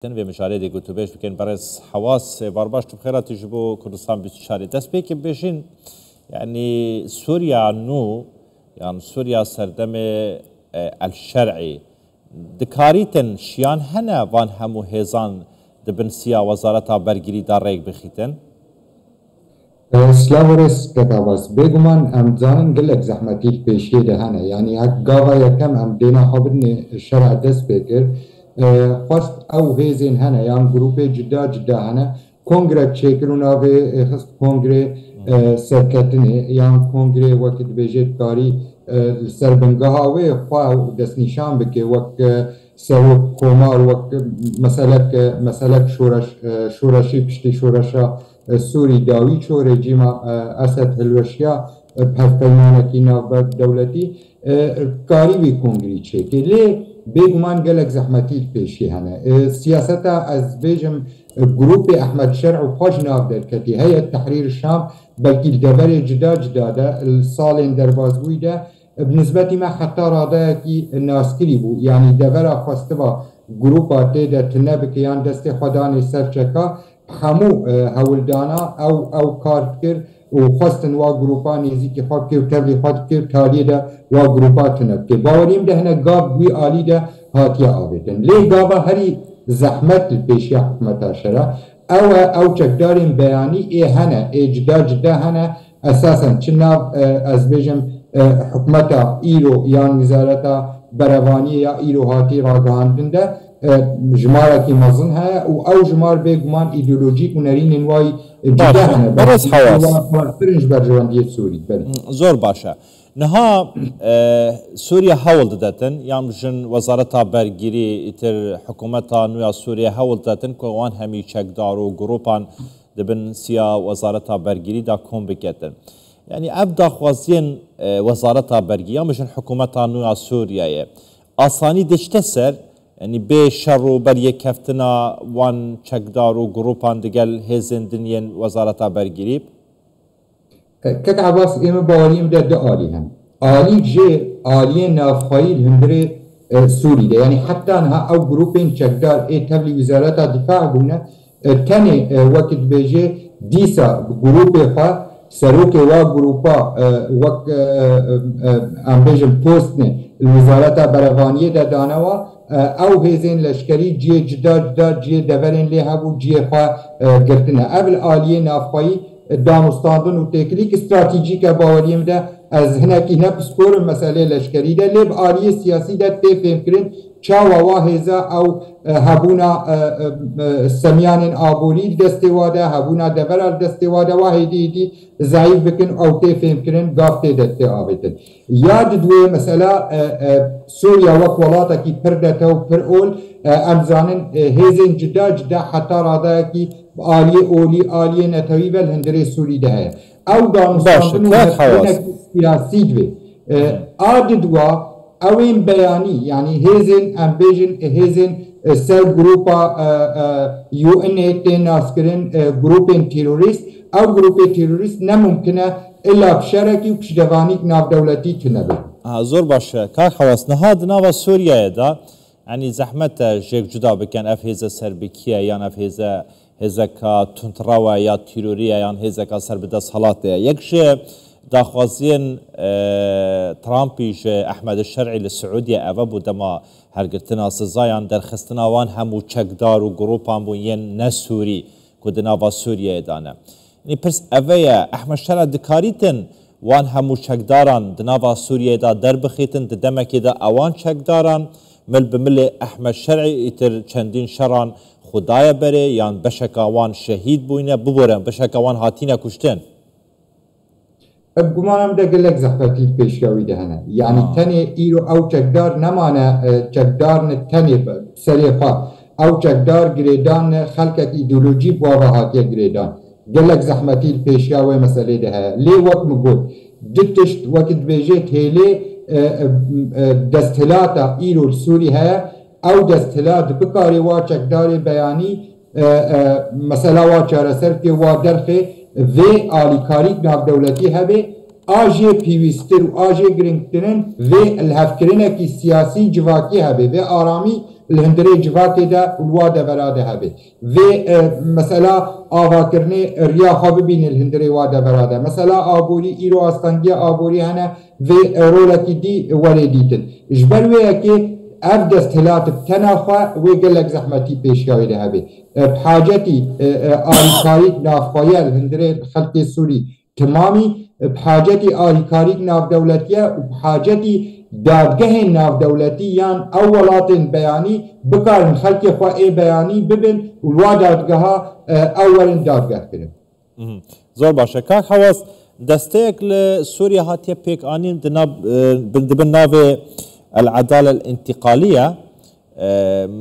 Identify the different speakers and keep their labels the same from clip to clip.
Speaker 1: تنوی مشاره دی گوتو بیش بکن برای حواس بارباش تو بخیراتی جبو کردستان بیشتری دست بیکی بیشین يعني سوريا نو يعني سوريا سردم الشرعي دكاريتن شيان هنا وان همو هيزان دبنسيا وزارتها برگيري دار ريك بخيتن
Speaker 2: سلاورس كتاباس بيگمان ام زانن قلق زحمتي پیشي ده هنا يعني هك قاوا يكم ام دينا خبرن الشرع دست بكر خواست او هيزين هنا يعني جروبي جدا هنا كونغرس تشيكرونا في خست كونغرس سرکتنه یان کنگره وقت بیجت کاری سربنگاه و خواه دست نشان بکه وقت سو کومار وقت مسئله شورشی پشتی شورشا سوری داوی چو رژیم اسد هلوشیا پفپیمانه کی نوبت دولتی کاری بی کنگری چه که لی بگمان گلک زحمتی پیشی هنه سیاستا از بیجم جروب احمد شرع و پاش ناف در کتی هیئت تحریر الشام بلکه الدبر جدا ده السال درباز بوده بالنسبه ما حتی راده کی ناسکری بو یعنی دبر خواسته با جروب ده تنبه که یان دست خدان سرچکا همو هولدانا او کارت کرد و خواستن وا گروپا نیزی که خواب که و تبلیغات که تالیه ده وا گروپا تنب که باوریم ده هنه گاب بی آلی ده هاتیه آبیدن لی گابا هری زحمت پیشی حکومت شرع او چکدارین بیانی ای هنه ای جدا هنه اساسا چناب از بیجم حکومتا ایرو یان وزارتا بروانی یا ایرو هاتی راگهاندن ده جماره کی مزن ها او جمار بگمان ایدئولوژیک و نرین انوای جدا هنه
Speaker 1: برز حواس
Speaker 2: فرنج برجواندی سوری
Speaker 1: زور باشه نها سوريا هول داتن يامجن وزارتها برگيري اتر حكومتها نويا سوريا هول داتن كوان همي چكدار و گروپان دبن سيا وزارتها برگيري دا كون بكتن يعني ابدا خوازين وزارتها برگيري يامجن حكومتها نويا سوريا آساني دشتسر يعني بي شر و بريه كفتنا وان چكدار و گروپان دگل هزن دنين وزارتها برگيري
Speaker 2: كت عباس إما باوريم ده آلي هم آلي جي آلي نافخايل هندري سوري ده يعني حتى انها او جروبين چكدار تبلي وزارة دفاع بونه تاني وقت بيجي ديسا جروب خوا سروك وا جروبا وقت ام بيجم بوستن الوزارة بروانية ده دانوا او هزين لشكري جي جدا جي دورين لها بو جي خوا گرتنا قبل آلي نافخايل دانستاندن و تکنیک استراتژیک باوریم ده از هنکی نه پسپور مسئله لشکری ده لب آلی سیاسی ده تفهم کرن چاوا واهزا او هبونا سمیان آبولی دستواده هبونا دبرال دستواده واحدی دی ضعیف بکن او تفهم کرن گافته دسته آبیدن یاد دوی مسئله سوریا وک ولاتا کی پردته و پر اول امزانن هزین جدا حتی راده کی آلیه اولی آلیه نتوی بل هندره سوری ده او دانستان سیاسی دوی آد دوا اوین بیانی یعنی هزین امبیجن هزین سر گروپا یو ان ای ناسکرین گروپین تیروریست او گروپ تیروریست نممکنه الا بشرکی و بشدوانی ناف دولتی تنبه
Speaker 1: زور باشه کار حواس نهاد ناو سوریه دا يعني زحمت جيك جدا بكن اف هيزا سربكيه يعني اف هيزا كا تنتراوا يا تيروريا يعني هيزا كا سربدا صلاه يكش داخوازين ترامبيش احمد الشرعي للسعوديه ابو دما هرقتنا سزايان در خستنا وان همو چكدار و جروبان بوين نسوري كدنا با سوريا دانا يعني برس اويا احمد الشرعي دكاريتن وان همو چكداران دناوا سوريا دا در بخيتن دمك دا اوان چكداران مل بمل احمد شرعي اتر چندين شران خدايا بره يان بشكاوان شهيد بوينه ببورن بشكاوان هاتينا كشتن
Speaker 2: گمانم ده گلک زحمتی پیشگاوی دهنه یعنی تنه ایرو او چکدار نمانه چکدار نه تنه سریفا او چکدار گریدان خلقت ایدولوژی بواهاتی گریدان گلک زحمتی پیشگاوی مسئله ده لی وقت مگود دتشت وقت بیجت هیلی دستهلاتا ایرو سوری ها او دستهلات بکاری وا چکدار بیانی مسئله وا چارسر که وا درخه و آلیکاری ناف دولتی هبه آجه پیوستر و آجه گرنگترین و الهفکرینه کی سیاسی جواکی هبه و آرامی الهندري جفاكي دا الوادا براده هبه في مثلا آواكرني ريا خاببين الهندري وادا براده مثلا آبوري إيرو أستانجيا آبوري هنا في رولكي دي وليديتن جبروي اكي اف دستهلات بتناخوا ويقلك زحمتي بيشياوي ده هبه بحاجتي آليكاريك نافخويا الهندري الخلق السوري تمامي بحاجتي آليكاريك ناف دولتية وبحاجتي دادگه ناف دولتيان اولات بياني بكار خلق خواهي بياني ببن والوا دادگه اول دادگه كرم
Speaker 1: زور باشه كاك حواس دستيك لسوريا هاتيه بيك آنين دبن ناوي العدالة الانتقالية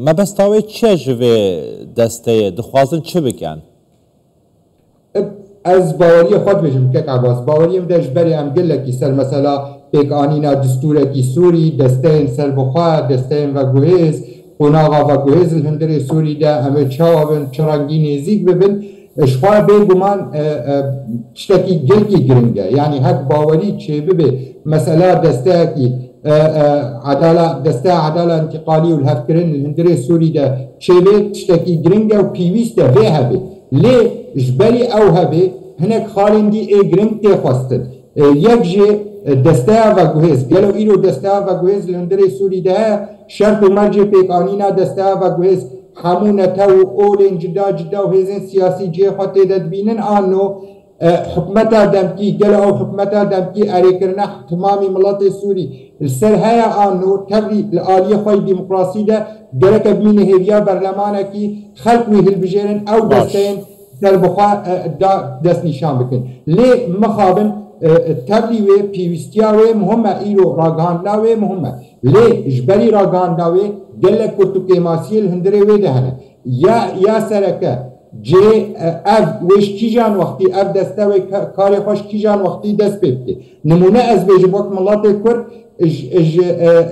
Speaker 1: ما بس تاوي تشج في دستي دخوازن چبك يعني
Speaker 2: از باوري خود بجم كك عباس باوري مدش بري ام قل لك يسال مثلا بيك آنينا دستورك سوري دستين سربخوا دستين وگوهز قناغا وگوهز الهندري سوري دا همه چاوابن چرانگي نزيك ببن اشخوا بيگومان تشتكي گلكي گرنگه يعني هك باوري چه ببه مثلا دستاكي عدالة دستا عدالة انتقالية والهفكرين الهندري السوري ده شيبه تشتكي جرينجا وبيويس ده في هبه ليه جبالي او هبه هناك خالين دي اي جرينج تخواستن يكجي دستا وگوهز قالوا إلو دستا وگوهز الهندري السوري ده شرط مرجي بيك آنينا دستا وگوهز حمونة تو اولين جدا وهزين سياسي جي خطي دبينن آنو حكمتها دمكي قالوا او حكمتها دمكي اريكرنا تمامي ملات السوري السر هيا انو تبري الاليه خوي ديمقراطي ده قالك بمين هيفيا برلمانكي خلق ويهل بجيرن او دستين دربخوا دست نشان بكن ليه مخابن تبري وي بيوستيا وي مهمه ايرو راغاندا وي مهمه ليه جبري راغاندا وي قالك كرتوكي ماسيل هندري وي دهنه يا سركه جي اف وش كيجان وقتي اف دستوي كاري خوش كيجان وقتي دست بيبتي نمونه از بيجي وقت ملات كرد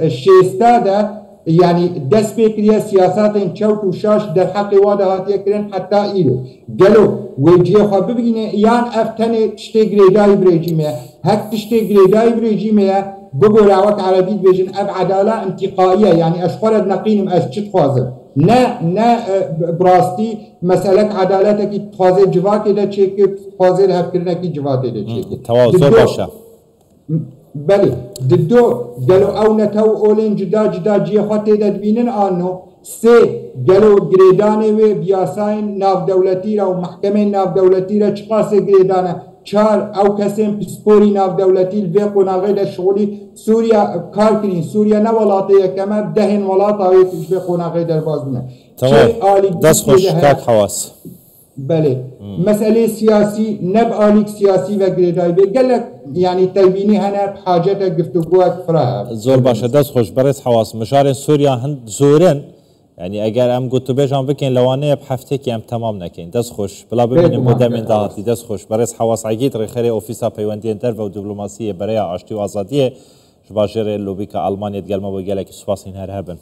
Speaker 2: الشيستا ده يعني دست بيكريا سياسات انشوت وشاش در حق واده هاتيه كرين حتى ايلو قالوا ويجي خواب ببينه يان اف تاني تشتي گريداي بريجيمه هك تشتي گريداي بريجيمه بقول عوات عربي بيجن اب عدالة انتقائية يعني اشخال نقينم از چت خوازم نه براستي مسألة عدالتك تخوازي جواتي ده چيكي تخوازي هفكرنكي جواتي ده چيكي
Speaker 1: توازن باشا
Speaker 2: بله ددو قالوا او نتو اولين جدا جي خطي ده دبينن آنو سي قالوا گريداني و بياساين ناف دولتي را و محكمة ناف دولتي را چقاسي گريدانه چار او کسیم پسپوری ناف دولتی الوی قناغی ده شغلی سوریا کار کرین سوریا نه ولاته کما دهن ولاته هایی الوی قناغی در باز بونه
Speaker 1: تمام دست خوش کات حواس
Speaker 2: بله مسئله سیاسی نب آلیک سیاسی و گریدای به گلک يعني تبيني هنا بحاجتها گفتگوات فراه
Speaker 1: زور باشه دست خوش برس حواس مشار سوریا هند زورن يعني اگر ام گوتو بجان بکن لوانه بحفته که ام تمام نکن دست خوش بلا ببینیم مدامین دهاتی دست خوش برس حواس عگید ریخری اوفیسا پیوندی انتر و دیپلماسی برای آشتی و آزادی جباجر لوبیکا آلمانیت گلمه و گلک سپاسین هر هبن